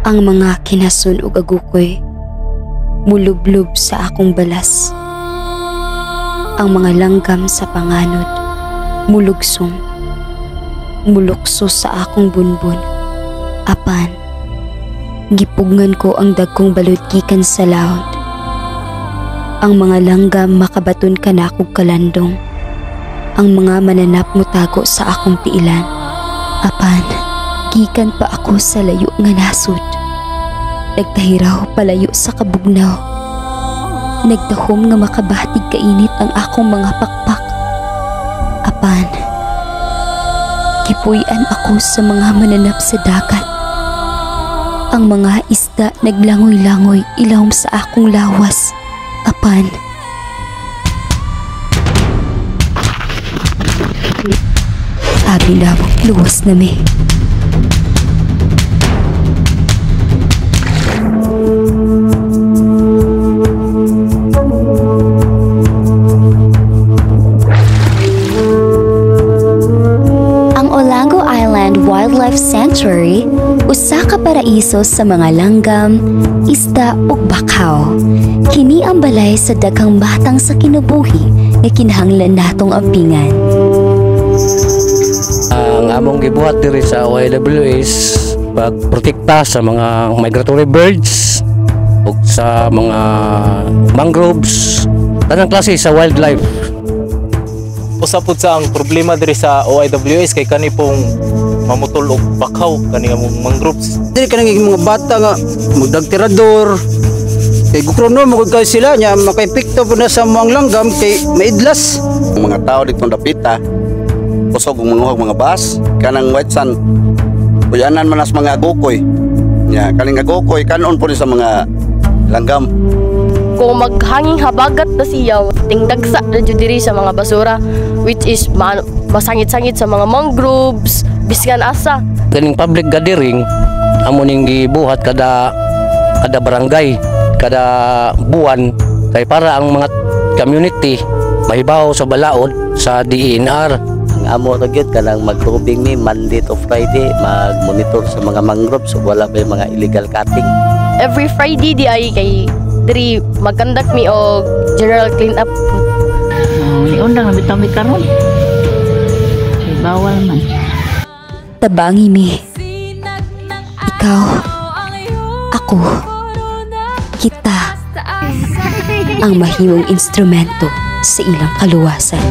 Ang mga kinasun ug agukoy mulublob sa akong balas. Ang mga langgam sa panganod mulugsong mulukso sa akong bunbun. Apan gipugngan ko ang dagkong balod gikan sa laod. Ang mga langgam makabaton kanakog kalandong. Ang mga mananap mutago sa akong tiilan. Apan gikan pa ako sa layo nga nasud. Nagtahiraw palayo sa kabugnaw. Nagtahom nga makabatig kainit ang akong mga pakpak. Apan kipuy-an ako sa mga mananap sa dagat. Ang mga isda naglangoy-langoy ilawom sa akong lawas. Apan abi lawak luwas na me. Ang Olango Island Wildlife Sanctuary usa ka paraiso sa mga langgam, isda ug bakaw. Kini ang balay sa daghang batang sa kinabuhi nga kinahanglan natong ampingan. Ang among gibuhat diri sa OIWS pagprotekta sa mga migratory birds ug sa mga mangroves, tanang klase sa wildlife. Usa pud sa ang problema diri sa OIWS kay kani pong mamutol og bakaw kani nga mangroves. Dili kanang mga bata nga magdagtirador kay gukrono mo kay sila nya makaepekto po na sa mga langgam kay maidlas. Ang mga tao dito dapita kusog ang mga bas kanang white sand kuyanan man as mga agukoy nya kaning agukoy kanon po sa mga langgam. Kung maghanging habagat na siya tingdagsa na jud diri sa mga basura which is masangit-sangit sa mga mangroves biskan asa. Kaning public gathering amo ning gibuhat kada barangay, kada buwan kay para ang mga community mahibaw sa balaod sa DNR. Ang amo ra gyud kanang mag-roving ni Monday to Friday mag-monitor sa mga mangroves so wala ba mga illegal cutting. Every Friday di ay kay diri mag-conduct mi og general clean up. Undang na bitaw mi karon. Bawal man. Tabangi mi. Ikaw, ako, kita ang mahimong instrumento sa ilang kaluwasan.